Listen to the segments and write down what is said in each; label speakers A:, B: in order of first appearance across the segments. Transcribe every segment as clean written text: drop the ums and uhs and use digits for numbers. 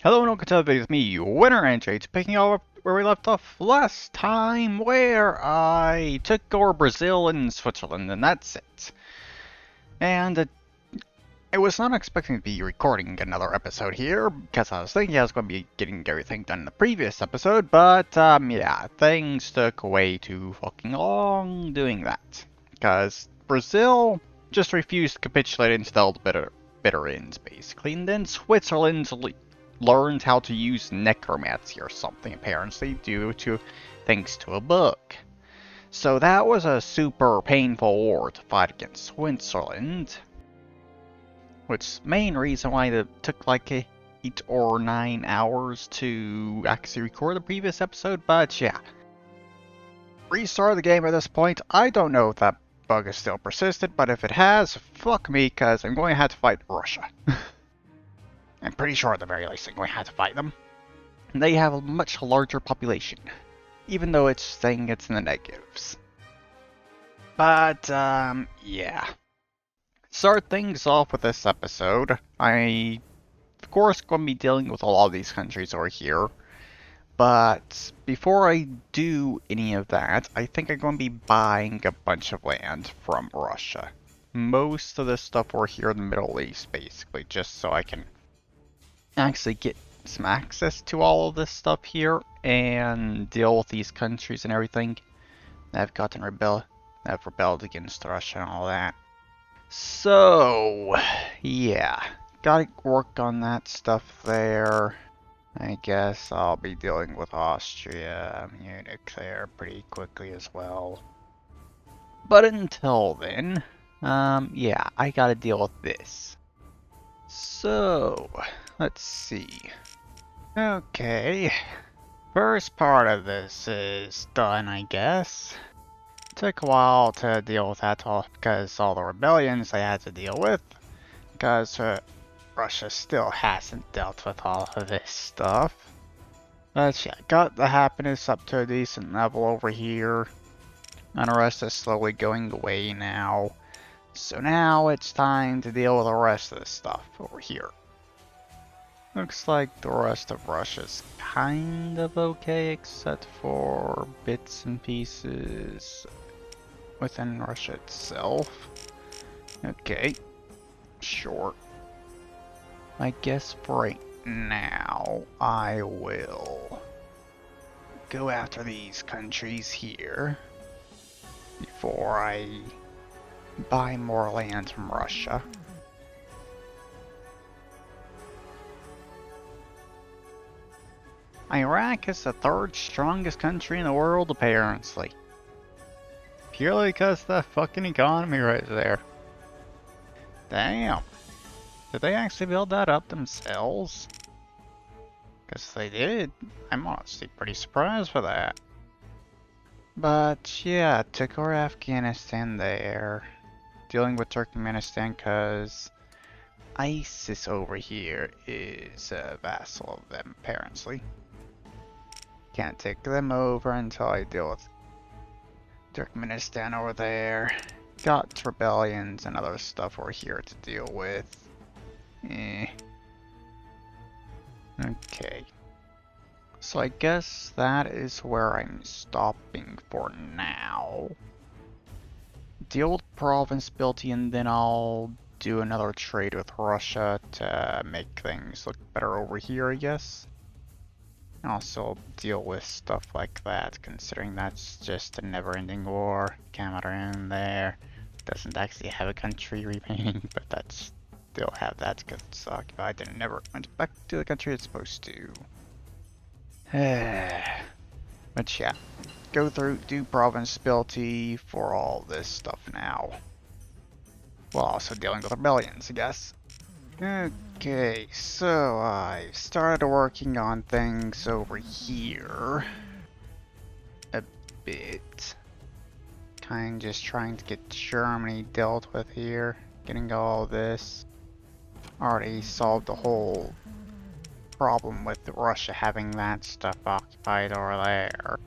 A: Hello and welcome to the video with me, Winner and Jade, picking up where we left off last time, where I took over Brazil and Switzerland, and that's it. And I was not expecting to be recording another episode here, because I was thinking I was going to be getting everything done in the previous episode, but yeah, things took way too fucking long doing that. Because Brazil just refused to capitulate until the bitter ends, basically, and then Switzerland learned how to use necromancy or something, apparently, thanks to a book. So that was a super painful war to fight against Switzerland. Which main reason why it took like 8 or 9 hours to actually record the previous episode, but yeah. Restart the game at this point. I don't know if that bug is still persistent, but if it has, fuck me, because I'm going to have to fight Russia. I'm pretty sure at the very least I'm going to have to fight them. They have a much larger population, even though it's saying it's in the negatives. But, yeah. Start things off with this episode. Of course, going to be dealing with a lot of these countries over here. But before I do any of that, I think I'm going to be buying a bunch of land from Russia. Most of this stuff over here in the Middle East, basically, just so I can actually get some access to all of this stuff here and deal with these countries and everything that have rebelled against Russia and all that. So, yeah, gotta work on that stuff there. I guess I'll be dealing with Austria, Munich there pretty quickly as well. But until then, yeah, I gotta deal with this. So, let's see. Okay, first part of this is done, I guess. Took a while to deal with that because all the rebellions I had to deal with, because Russia still hasn't dealt with all of this stuff. But yeah, got the happiness up to a decent level over here. Unrest is slowly going away now. So now it's time to deal with the rest of the stuff over here. Looks like the rest of Russia's kind of okay, except for bits and pieces within Russia itself. Okay, sure. I guess for right now, I will go after these countries here before I buy more land from Russia. Iraq is the third strongest country in the world, apparently. Purely because of the fucking economy right there. Damn. Did they actually build that up themselves? Because they did. I'm honestly pretty surprised for that. But yeah, took over Afghanistan there. Dealing with Turkmenistan because ISIS over here is a vassal of them, apparently. Can't take them over until I deal with Turkmenistan over there. Got rebellions and other stuff over here to deal with. Okay. So I guess that is where I'm stopping for now. Deal with province ability and then I'll do another trade with Russia to make things look better over here, I guess. And also deal with stuff like that, considering that's just a never-ending war. Cameroon there doesn't actually have a country remaining, but that's still have that because it's occupied and never went back to the country it's supposed to. But yeah, go through, do province ability for all this stuff now. While also dealing with rebellions, I guess. Okay, so I started working on things over here a bit. Kind of just trying to get Germany dealt with here. Getting all this. Already solved the whole problem with Russia having that stuff occupied over there.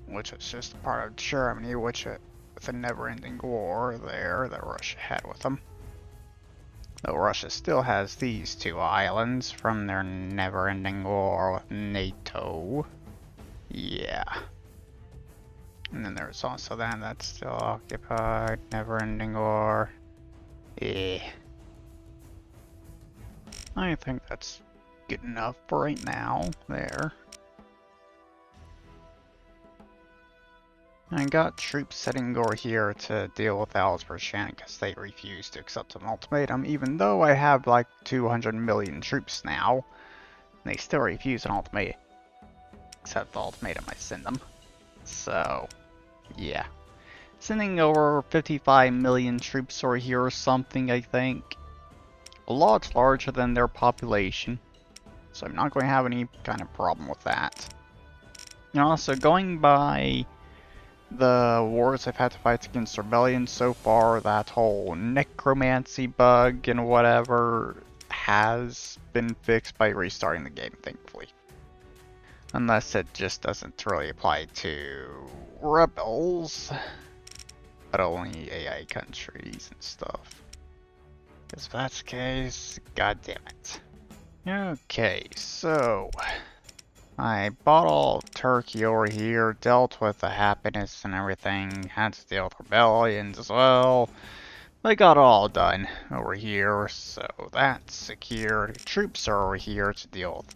A: Which was just a part of Germany, with a never-ending war there that Russia had with them. Though Russia still has these two islands from their never-ending war with NATO. Yeah. And then there's also that that's still occupied, never-ending war. Eh. I think that's good enough for right now. There. I got troops sitting over here to deal with Azerbaijan because they refuse to accept an ultimatum, even though I have like 200 million troops now. They still refuse an ultimatum. Accept the ultimatum I send them. So, yeah. Sending over 55 million troops over here or something, I think. A lot larger than their population. So I'm not going to have any kind of problem with that. And also, going by the wars I've had to fight against rebellion so far, that whole necromancy bug and whatever has been fixed by restarting the game, thankfully. Unless it just doesn't really apply to rebels, but only AI countries and stuff. Because if that's the case, god damn it. Okay, so I bought all of Turkey over here, dealt with the happiness and everything, had to deal with rebellions as well. I got it all done over here, so that's secure. Troops are over here to deal with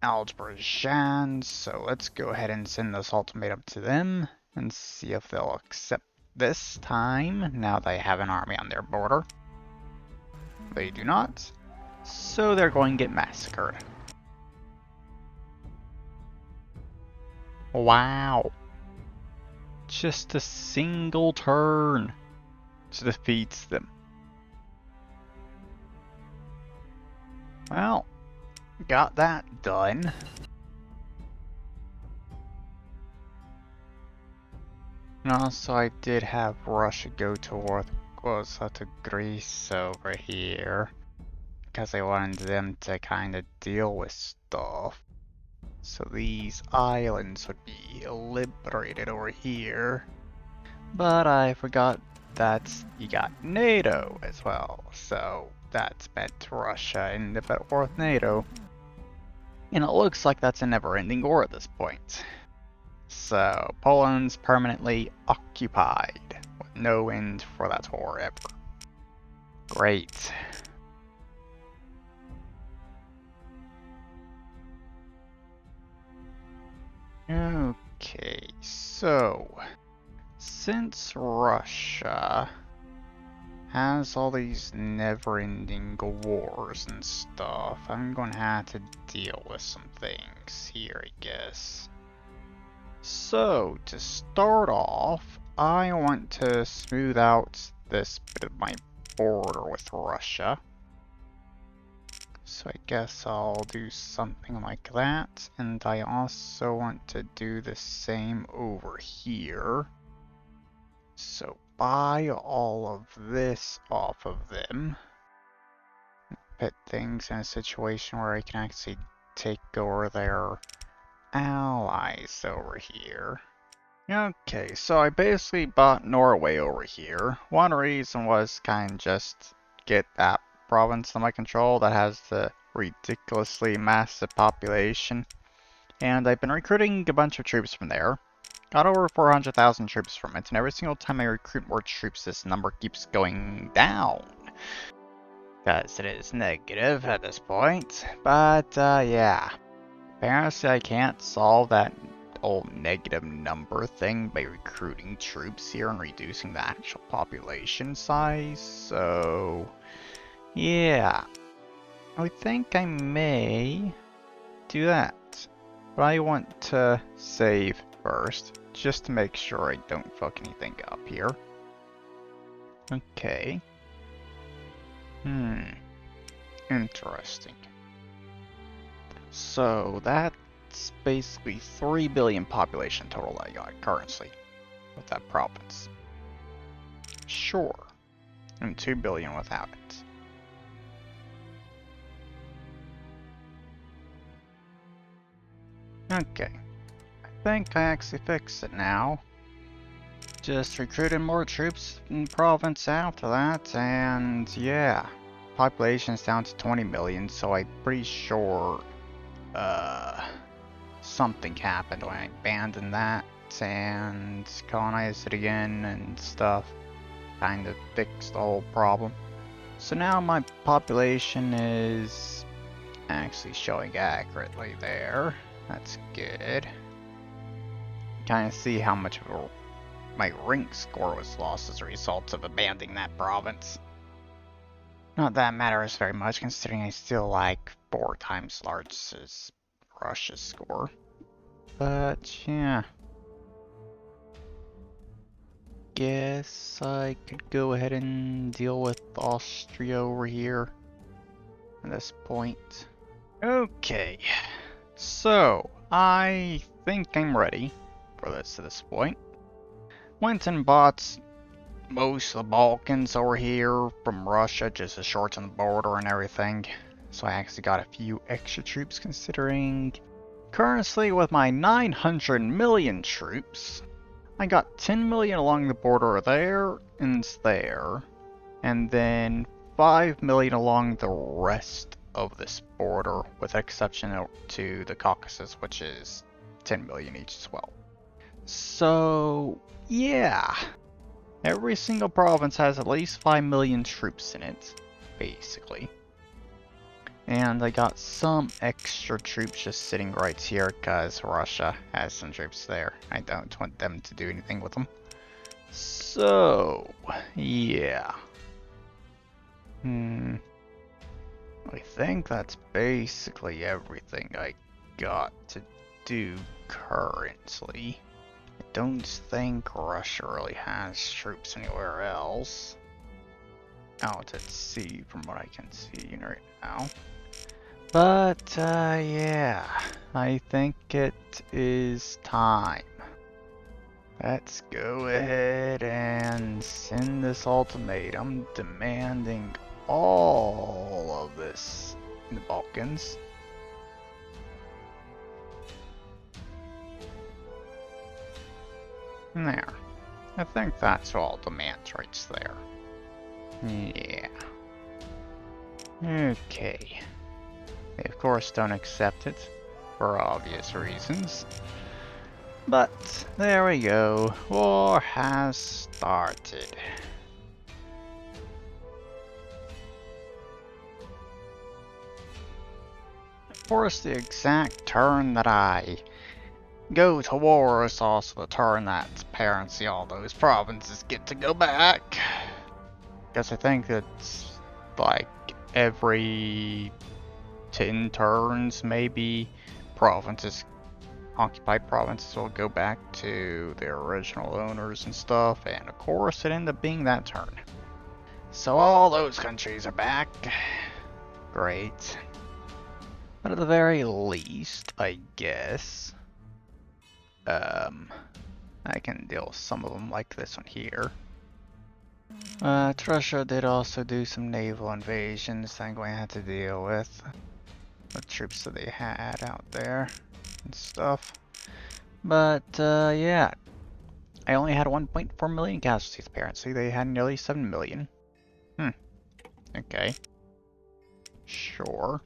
A: Azerbaijan, so let's go ahead and send this ultimatum to them and see if they'll accept this time, now they have an army on their border. They do not, so they're going to get massacred. Wow. Just a single turn defeats them. Well, got that done. And also I did have Russia go to war to Greece over here. Because I wanted them to kind of deal with stuff. So these islands would be liberated over here. But I forgot that you got NATO as well. So that's meant Russia and the war with NATO. And it looks like that's a never-ending war at this point. So Poland's permanently occupied with no end for that war ever. Great. Okay, so since Russia has all these never-ending wars and stuff, I'm going to have to deal with some things here, I guess. So, to start off, I want to smooth out this bit of my border with Russia. So I guess I'll do something like that, and I also want to do the same over here. So buy all of this off of them. Put things in a situation where I can actually take over their allies over here. Okay, so I basically bought Norway over here. One reason was kind of just get that province under my control that has the ridiculously massive population. And I've been recruiting a bunch of troops from there. Got over 400,000 troops from it, and every single time I recruit more troops, this number keeps going down. Because it is negative at this point. But, yeah. Apparently I can't solve that old negative number thing by recruiting troops here and reducing the actual population size, so yeah. I think I may do that. But I want to save first, just to make sure I don't fuck anything up here. Okay. Interesting. So that's basically 3 billion population total I got currently with that province. Sure. And 2 billion without it. Okay. I think I actually fixed it now. Just recruited more troops in the province after that, and yeah. population's down to 20 million, so I'm pretty sure something happened when I abandoned that and colonized it again and stuff. Kind of fixed the whole problem. So now my population is actually showing accurately there. That's good. Kind of see how much of my rank score was lost as a result of abandoning that province. Not that matters very much, considering I still like 4 times large as Russia's score. But yeah. Guess I could go ahead and deal with Austria over here at this point. Okay. So, I think I'm ready for this at this point. Went and bought most of the Balkans over here from Russia just to shorten the border and everything. So I actually got a few extra troops, considering currently with my 900 million troops, I got 10 million along the border there and there, and then 5 million along the rest of this border, with exception to the Caucasus, which is 10 million each as well. So, yeah. Every single province has at least 5 million troops in it, basically. And I got some extra troops just sitting right here because Russia has some troops there. I don't want them to do anything with them. So, yeah. I think that's basically everything I got to do currently. I don't think Russia really has troops anywhere else. Out at sea, from what I can see right now. But, yeah, I think it is time. Let's go ahead and send this ultimatum demanding all of this in the Balkans. There. I think that's all demands right there. Yeah. Okay. They of course don't accept it, for obvious reasons. But, there we go. War has started. Of course, the exact turn that I go to war is also the turn that apparently all those provinces get to go back. Because I think it's like every 10 turns, maybe, occupied provinces will go back to their original owners and stuff, and of course it ended up being that turn. So all those countries are back. Great. But at the very least, I guess, I can deal with some of them like this one here. Russia did also do some naval invasions that I'm going to have to deal with. The troops that they had out there and stuff. But, yeah. I only had 1.4 million casualties apparently. They had nearly 7 million. Okay. Sure.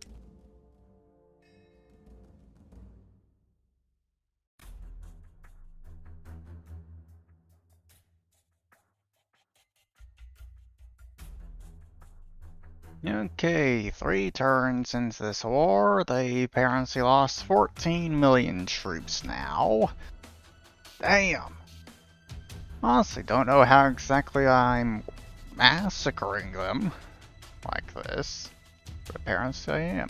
A: Okay, 3 turns into this war, they apparently lost 14 million troops now. Damn! Honestly, don't know how exactly I'm massacring them like this, but apparently I am.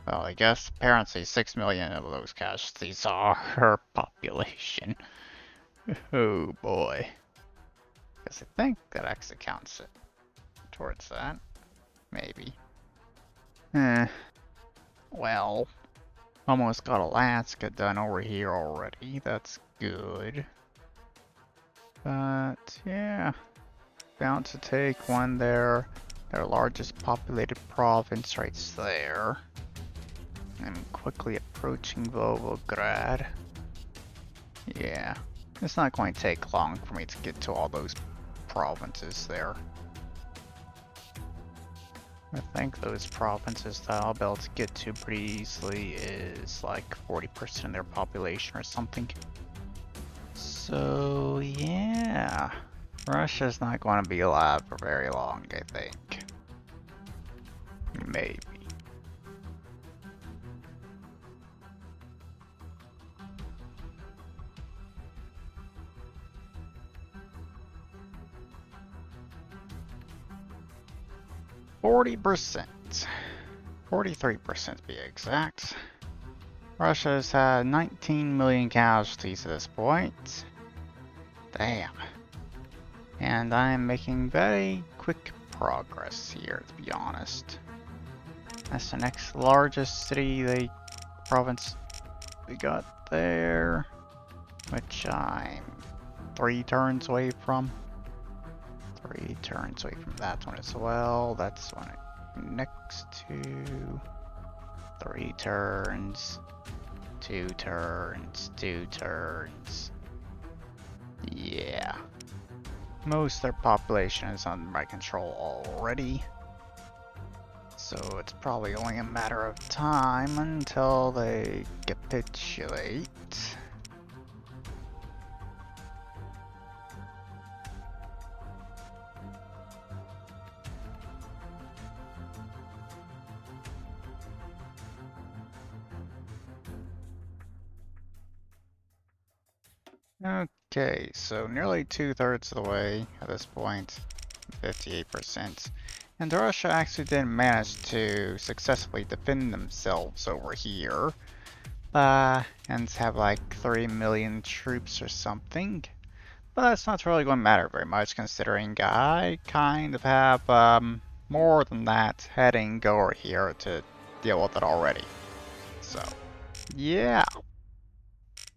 A: Well, I guess apparently 6 million of those casualties are her population. Oh boy. Guess I think that actually counts it towards that. Maybe. Well, almost got Alaska done over here already. That's good. But, yeah. Bound to take one there. Their largest populated province right there. I'm quickly approaching Volgograd. Yeah. It's not going to take long for me to get to all those provinces there. I think those provinces that I'll be able to get to pretty easily is like 40% of their population or something. So yeah, Russia's not going to be alive for very long, I think. Maybe. %. 43% to be exact. Russia's had 19 million casualties at this point. Damn. And I'm making very quick progress here, to be honest. That's the next largest city, province we got there, which I'm 3 turns away from. 3 turns away from that one as well. That's one next to. 3 turns. 2 turns. 2 turns. Yeah. Most of their population is under my control already. So it's probably only a matter of time until they capitulate. Okay, so nearly 2/3 of the way at this point, 58%. And Russia actually didn't manage to successfully defend themselves over here. And have like 3 million troops or something. But that's not really going to matter very much considering I kind of have more than that heading over here to deal with it already. So, yeah.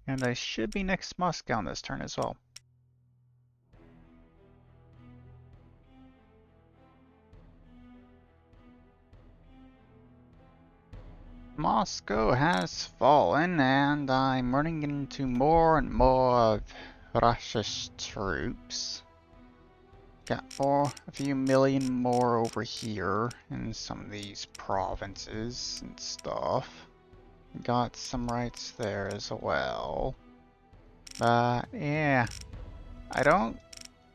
A: And I should be next to Moscow on this turn as well. Moscow has fallen, and I'm running into more and more of Russia's troops. Got a few million more over here in some of these provinces and stuff. Got some rights there as well. But yeah, I don't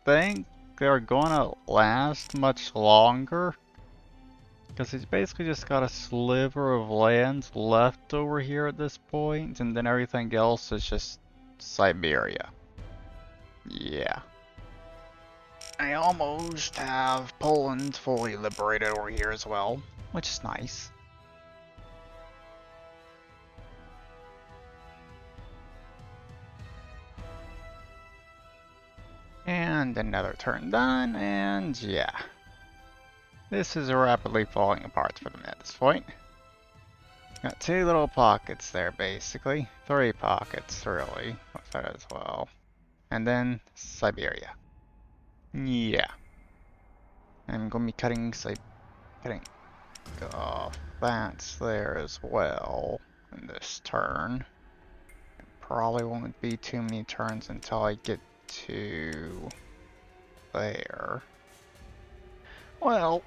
A: think they're gonna last much longer. Because he's basically just got a sliver of land left over here at this point, and then everything else is just Siberia. Yeah. I almost have Poland fully liberated over here as well, which is nice. And another turn done, and yeah. This is rapidly falling apart for them at this point. Got 2 little pockets there, basically. 3 pockets, really, with that as well. And then Siberia. Yeah. I'm going to be cutting off that there as well in this turn. Probably won't be too many turns until I get to there. Well,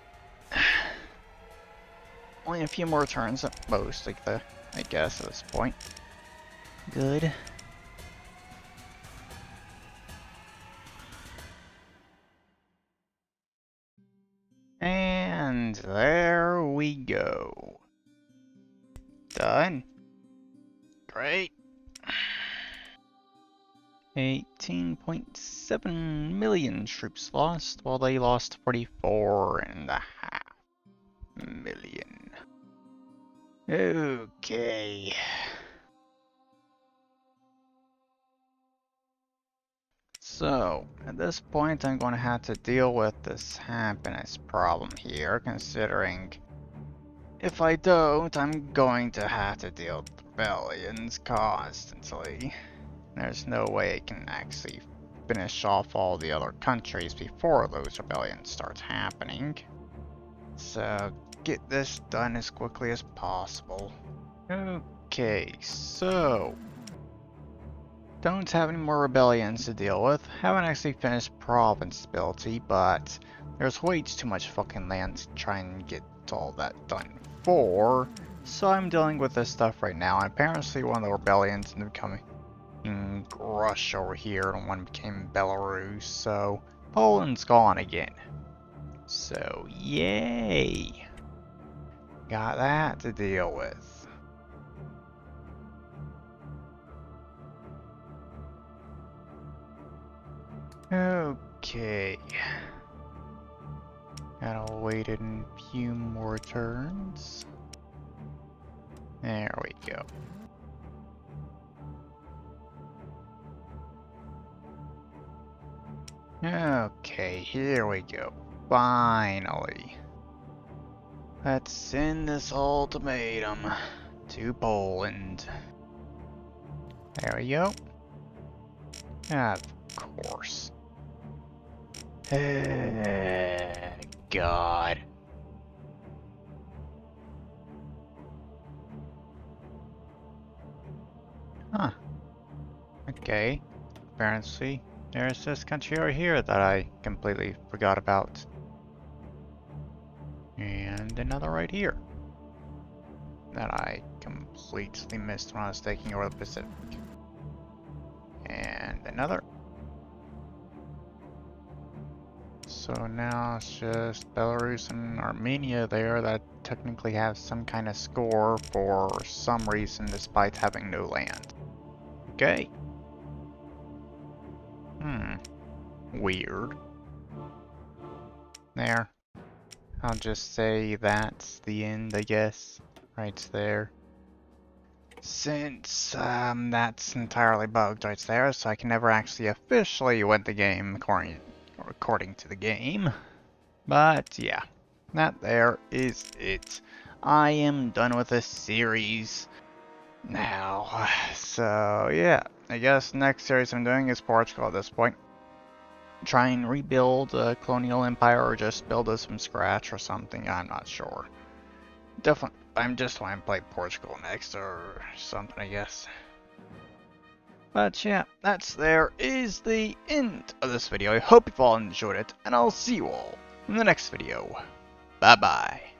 A: only a few more turns at most, I guess, at this point. Good. And there we go. Done. Great. 18.7 million troops lost, while they lost 44.5 million. Okay. So, at this point I'm going to have to deal with this happiness problem here, considering if I don't, I'm going to have to deal with rebellions constantly. There's no way I can actually finish off all the other countries before those rebellions start happening. So, get this done as quickly as possible. Okay, so don't have any more rebellions to deal with. Haven't actually finished province stability, but there's way too much fucking land to try and get got all that done for. So I'm dealing with this stuff right now. And apparently one of the rebellions ended up becoming Rush over here, and one became Belarus. So Poland's gone again. So yay! Got that to deal with. Okay. Gotta wait a few more turns. There we go. Okay, here we go. Finally. Let's send this ultimatum to Poland. There we go. Of course. God. Huh. Okay. Apparently, there's this country over here that I completely forgot about. And another right here that I completely missed when I was taking over the Pacific. And another. So now it's just Belarus and Armenia there that technically have some kind of score for some reason despite having no land. Okay. Weird. There. I'll just say that's the end, I guess. Right there. Since that's entirely bugged right there, so I can never actually officially win the game according to the game. But yeah, that there is it. I am done with this series now. So yeah, I guess next series I'm doing is Portugal at this point. Try and rebuild a colonial empire or just build this from scratch or something, I'm not sure. Definitely, I'm just want to play Portugal next or something, I guess. But yeah, there is the end of this video. I hope you've all enjoyed it, and I'll see you all in the next video. Bye bye.